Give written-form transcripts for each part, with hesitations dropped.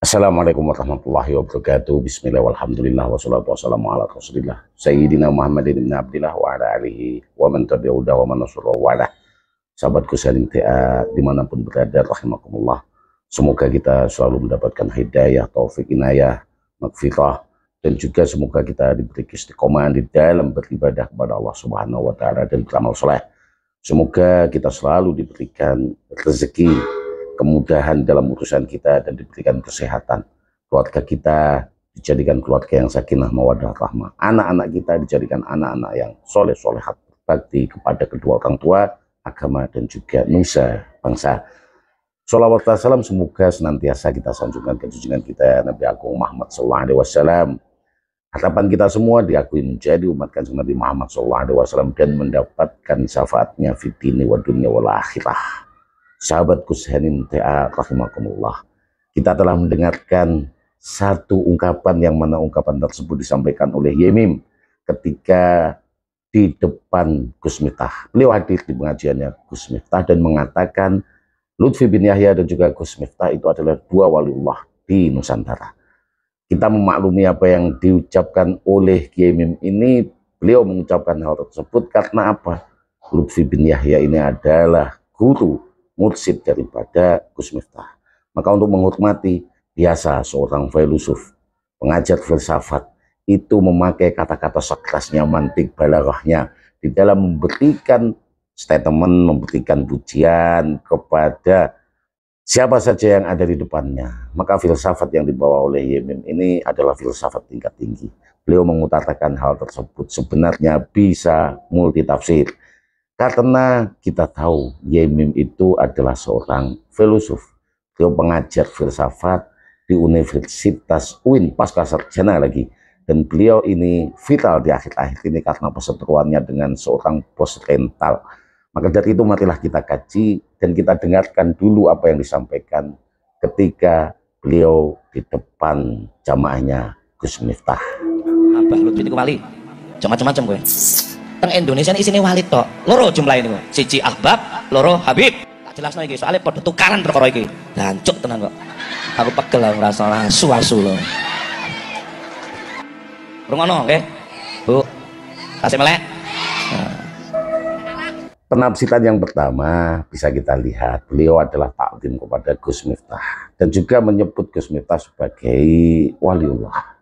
Assalamualaikum warahmatullahi wabarakatuh. Bismillah walhamdulillah wassalatu wassalamu ala rasulillah Sayyidina Muhammadin ibn Abdillah wa ala alihi wa man tabi'udah wa man nasruh wa ala. Sahabatku saling TA dimanapun berada rahimakumullah. Semoga kita selalu mendapatkan hidayah, taufik, inayah, magfirah, dan juga semoga kita diberi istiqomah di dalam beribadah kepada Allah Subhanahu wa taala dan beramal soleh. Semoga kita selalu diberikan rezeki, kemudahan dalam urusan kita, dan diberikan kesehatan. Keluarga kita dijadikan keluarga yang sakinah mawaddah rahmah. Anak-anak kita dijadikan anak-anak yang soleh solehat, berbakti kepada kedua orang tua, agama, dan juga nusa bangsa. Sholawat dan salam semoga senantiasa kita sanjungkan ke junjungan kita Nabi Agung Muhammad SAW. Harapan kita semua diakui menjadi umat kanjeng Nabi Muhammad SAW dan mendapatkan syafaatnya fi dini wa dunya wal akhirah. Sahabatku sekalian TA rahimakumullah, kita telah mendengarkan satu ungkapan yang mana ungkapan tersebut disampaikan oleh Yemim ketika di depan Gus Miftah. Beliau hadir di pengajiannya Gus Miftah dan mengatakan Lutfi bin Yahya dan juga Gus Miftah itu adalah dua waliullah di Nusantara. Kita memaklumi apa yang diucapkan oleh Yemim ini. Beliau mengucapkan hal tersebut karena apa? Lutfi bin Yahya ini adalah guru mursyid daripada Gus Miftah. Maka untuk menghormati, biasa seorang filosof, pengajar filsafat itu memakai kata-kata sakrasnya, mantik balaghahnya di dalam memberikan statement, memberikan pujian kepada siapa saja yang ada di depannya. Maka filsafat yang dibawa oleh Yemim ini adalah filsafat tingkat tinggi. Beliau mengutarakan hal tersebut sebenarnya bisa multitafsir. Karena kita tahu Yemim itu adalah seorang filosof. Beliau pengajar filsafat di Universitas UIN pasca sarjana lagi. Dan beliau ini viral di akhir-akhir ini karena perseteruannya dengan seorang bos rental. Maka dari itu marilah kita kaji dan kita dengarkan dulu apa yang disampaikan ketika beliau di depan jamaahnya Gus Miftah. Abah Lutfi itu wali, macam-macam gue. Teng Indonesia ini isinya wali tok. Loro jumlah ini, siji Ahbab, loro Habib. Tak jelas lagi soalnya pada tukaran perkara iki. Dancuk tenan kok. Aku pegel lah ngerasa asu-asu loh. Rungono, oke? Bu, kasih melek. Penafsiran yang pertama bisa kita lihat, beliau adalah takdim kepada Gus Miftah dan juga menyebut Gus Miftah sebagai waliullah.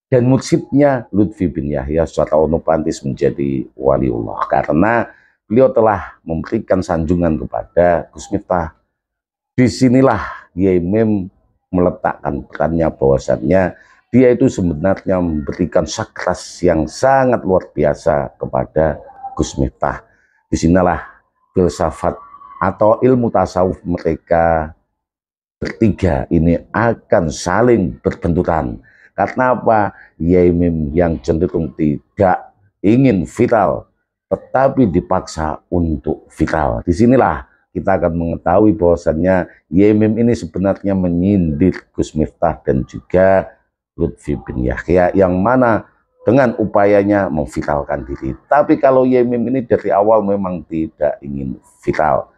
Dan mursyidnya Lutfi bin Yahya secara otomatis menjadi waliullah karena beliau telah memberikan sanjungan kepada Gus Miftah. Disinilah Yemim meletakkan perannya bahwasannya dia itu sebenarnya memberikan sakras yang sangat luar biasa kepada Gus Miftah. Disinilah filsafat atau ilmu tasawuf mereka bertiga ini akan saling berbenturan. Karena apa? Yemim yang cenderung tidak ingin viral, tetapi dipaksa untuk viral. Disinilah kita akan mengetahui bahwasannya Yemim ini sebenarnya menyindir Gus Miftah dan juga Lutfi bin Yahya yang mana dengan upayanya memviralkan diri. Tapi kalau Yemim ini dari awal memang tidak ingin viral.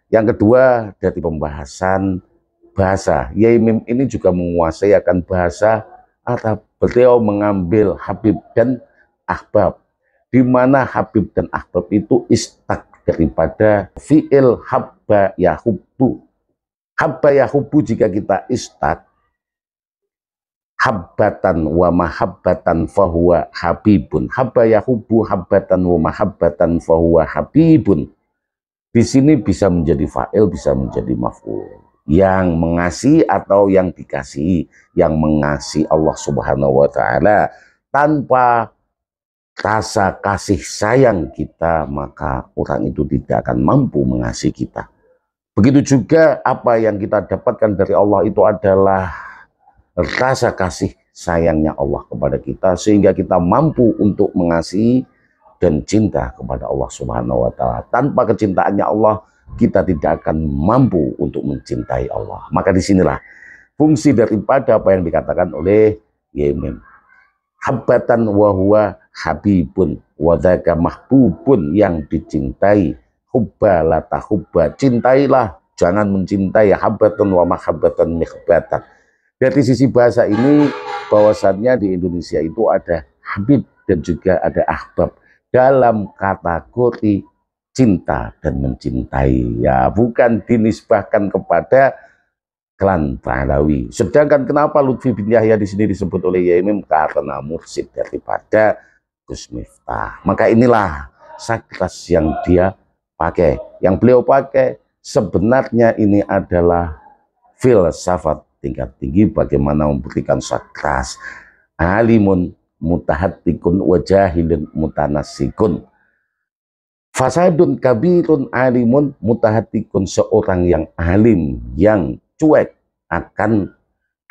Yang kedua, dari pembahasan bahasa, Yemim ini juga menguasai akan bahasa Arab. Beliau mengambil Habib dan Ahbab, di mana Habib dan Ahbab itu istak daripada fi'il habba yahubbu. Habba yahubbu jika kita istak habbatan wa mahabbatan fahuwa habibun. Habba yahubbu habbatan wa mahabbatan fahuwa habibun. Di sini bisa menjadi fa'il, bisa menjadi maf'ul. Yang mengasihi atau yang dikasihi, yang mengasihi Allah Subhanahu wa taala tanpa rasa kasih sayang kita, maka orang itu tidak akan mampu mengasihi kita. Begitu juga apa yang kita dapatkan dari Allah itu adalah rasa kasih sayangnya Allah kepada kita sehingga kita mampu untuk mengasihi dan cinta kepada Allah Subhanahu wa taala. Tanpa kecintaannya Allah, kita tidak akan mampu untuk mencintai Allah. Maka disinilah fungsi daripada apa yang dikatakan oleh Yemim. Habbatan wa huwa habibun wa dzaka mahbubun, yang dicintai. Hubba la tahubba, cintailah, jangan mencintai. Habbatan wa mahabbatan mihbatan, Dari sisi bahasa ini, bahwasannya di Indonesia itu ada Habib dan juga ada Ahbab dalam kategori cinta dan mencintai. Ya, bukan dinisbahkan kepada klan Pahlawi. Sedangkan kenapa Lutfi bin Yahya di sini disebut oleh Yaimim? Karena mursid daripada Gus Miftah. Maka inilah sakras yang dia pakai. Yang beliau pakai sebenarnya ini adalah filsafat tingkat tinggi bagaimana memberikan sakras. Alimun mutahattikun wajahilun mutanasikun. Fasadun kabirun alimun mutahattikun, seorang yang alim, yang cuek akan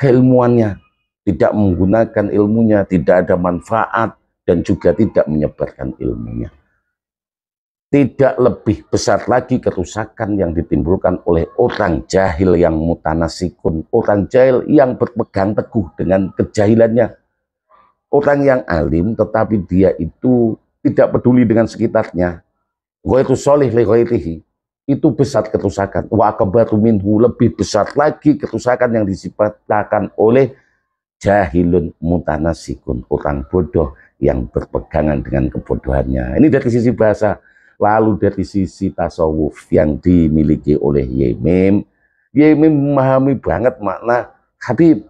keilmuannya, tidak menggunakan ilmunya, tidak ada manfaat, dan juga tidak menyebarkan ilmunya. Tidak lebih besar lagi kerusakan yang ditimbulkan oleh orang jahil yang mutanasikun, orang jahil yang berpegang teguh dengan kejahilannya. Orang yang alim tetapi dia itu tidak peduli dengan sekitarnya. Ghairu sholih li ghairihi, itu besar kerusakan. Wa akbaru minhu, lebih besar lagi kerusakan yang disifatkan oleh jahilun mutanasikun, orang bodoh yang berpegangan dengan kebodohannya. Ini dari sisi bahasa. Lalu dari sisi tasawuf yang dimiliki oleh Yaimim, Yaimim memahami banget makna Habib.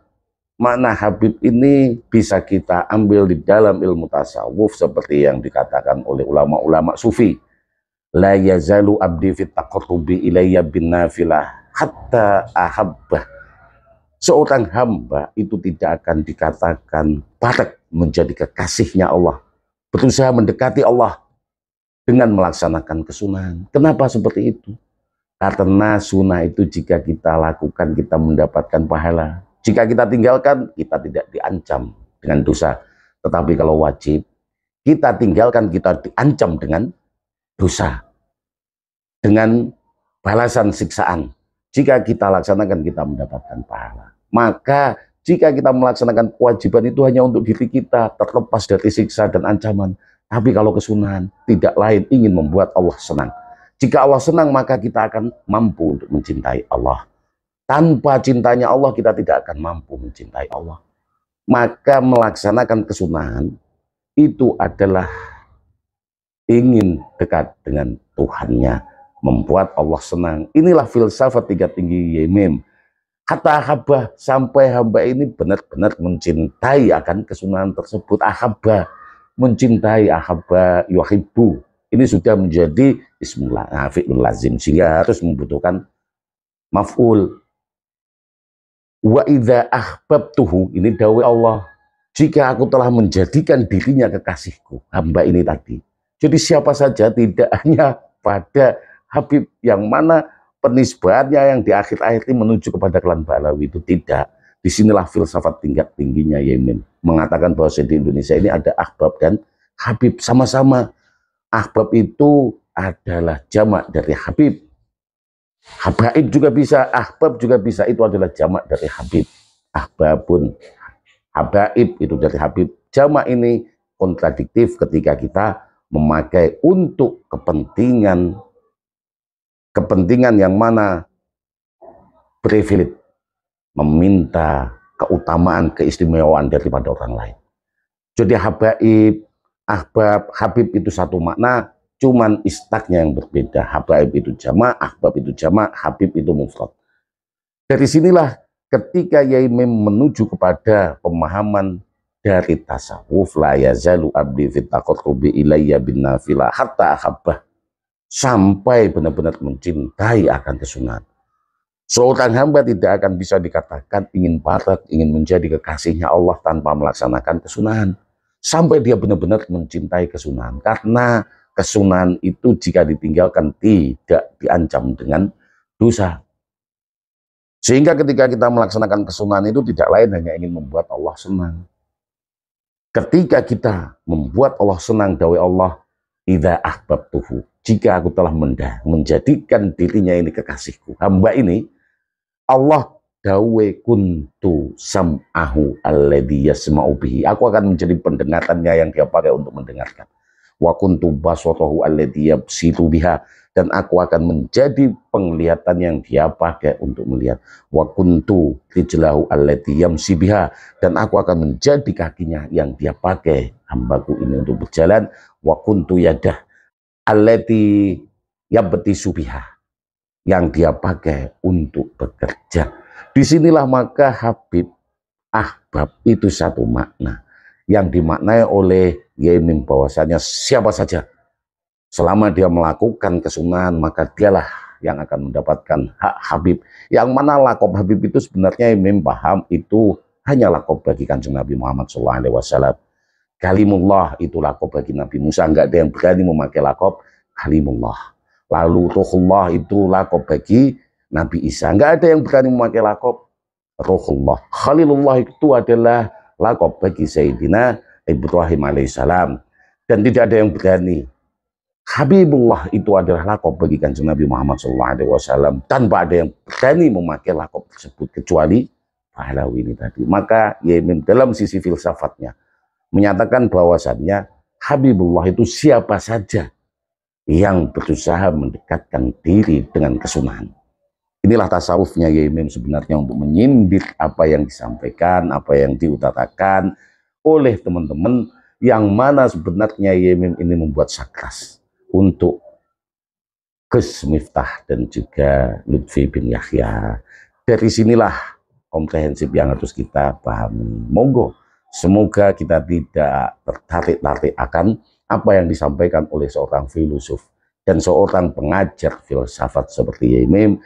Makna Habib ini bisa kita ambil di dalam ilmu tasawuf seperti yang dikatakan oleh ulama-ulama sufi. La yazalu abdi fit taqarrubi ilayya bin nafilah hatta ahabbah. Seorang hamba itu tidak akan dikatakan batak menjadi kekasihnya Allah, berusaha mendekati Allah dengan melaksanakan kesunahan. Kenapa seperti itu? Karena sunnah itu jika kita lakukan kita mendapatkan pahala. Jika kita tinggalkan kita tidak diancam dengan dosa. Tetapi kalau wajib kita tinggalkan kita diancam dengan dosa, dengan balasan siksaan. Jika kita laksanakan kita mendapatkan pahala. Maka jika kita melaksanakan kewajiban itu hanya untuk diri kita, terlepas dari siksa dan ancaman. Tapi kalau kesunahan tidak lain ingin membuat Allah senang. Jika Allah senang maka kita akan mampu untuk mencintai Allah. Tanpa cintanya Allah kita tidak akan mampu mencintai Allah. Maka melaksanakan kesunahan itu adalah ingin dekat dengan Tuhannya, membuat Allah senang. Inilah filsafat tingkat tinggi Yaimim. Kata ahabah, sampai hamba ini benar-benar mencintai akan kesunahan tersebut. Ahabah, mencintai, ahabba yuhibbu, ini sudah menjadi ismullah, fi'lul lazim, sehingga harus membutuhkan maf'ul. Wa idza ahbabtuhu, ini dawai Allah, jika aku telah menjadikan dirinya kekasihku, hamba ini tadi. Jadi siapa saja, tidak hanya pada Habib yang mana penisbahannya yang di akhir-akhir ini menuju kepada klan Pahlawi, itu tidak. Disinilah filsafat tingkat tingginya Yaimim, mengatakan bahwa di Indonesia ini ada Ahbab dan Habib sama-sama. Ahbab itu adalah jamak dari Habib. Habaib juga bisa, Ahbab juga bisa, itu adalah jamak dari Habib. Ahbabun, Habaib itu dari Habib. Jamak ini kontradiktif ketika kita memakai untuk kepentingan yang mana privilege, meminta keutamaan, keistimewaan daripada orang lain. Jadi habaib, ahbab, habib itu satu makna, cuman istaknya yang berbeda. Habaib itu jamak, ahbab itu jamak, habib itu mufrad. Dari sinilah ketika Yaimim menuju kepada pemahaman dari tasawuf, la yazalu abdi fit taqarrubi ilayya bin nafilah hatta ahabbah, sampai benar-benar mencintai akan kesunahan. Seorang hamba tidak akan bisa dikatakan ingin barat, ingin menjadi kekasihnya Allah tanpa melaksanakan kesunahan. Sampai dia benar-benar mencintai kesunahan. Karena kesunahan itu jika ditinggalkan tidak diancam dengan dosa. Sehingga ketika kita melaksanakan kesunahan itu tidak lain hanya ingin membuat Allah senang. Ketika kita membuat Allah senang, dawai Allah, idza ahbabtuhu, jika aku telah menjadikan dirinya ini kekasihku, hamba ini, Allah dawe kuntu sam'ahu alladhi yasma'u bihi, aku akan menjadi pendengarannya yang dia pakai untuk mendengarkan. wa kuntu basarahu alladhi yabsitu biha, dan aku akan menjadi penglihatan yang dia pakai untuk melihat. Wa kuntu rijlahu allati yamsi biha, dan aku akan menjadi kakinya yang dia pakai hambaku ini untuk berjalan. Wa kuntu yadah allati yabtisu biha, yang dia pakai untuk bekerja. Disinilah maka Habib ahbab itu satu makna yang dimaknai oleh Yaimim bahwasanya siapa saja selama dia melakukan kesunahan maka dialah yang akan mendapatkan hak Habib. Yang mana lakob Habib itu sebenarnya Imam paham itu hanya lakob bagi Kanjeng Nabi Muhammad SAW. Kalimullah itu lakob bagi Nabi Musa, enggak ada yang berani memakai lakob Kalimullah. Lalu Ruhullah itu lakob bagi Nabi Isa, enggak ada yang berani memakai lakob Ruhullah. Khalilullah itu adalah lakob bagi Sayyidina Ibrahim alaihissalam, dan tidak ada yang berani. Habibullah itu adalah lakob bagi Kanjeng Nabi Muhammad SAW, tanpa ada yang berani memakai lakob tersebut kecuali Pahlawi ini tadi. Maka Yaimim dalam sisi filsafatnya menyatakan bahwasannya Habibullah itu siapa saja yang berusaha mendekatkan diri dengan kesunahan. Inilah tasawufnya Yaimim sebenarnya, untuk menyindir apa yang disampaikan, apa yang diutarakan oleh teman-teman yang mana sebenarnya Yaimim ini membuat sakras untuk Gus Miftah dan juga Lutfi bin Yahya. Dari sinilah komprehensif yang harus kita pahami. Monggo, semoga kita tidak tertarik-tarik akan apa yang disampaikan oleh seorang filosof dan seorang pengajar filsafat seperti Yaimim.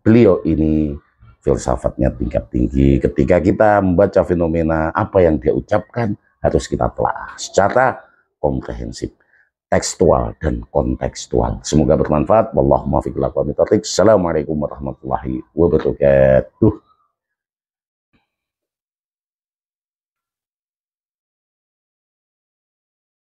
Beliau ini filsafatnya tingkat tinggi. Ketika kita membaca fenomena, apa yang dia ucapkan harus kita telah secara komprehensif, tekstual dan kontekstual. Semoga bermanfaat. Wallahumma fiqh. Assalamualaikum warahmatullahi wabarakatuh.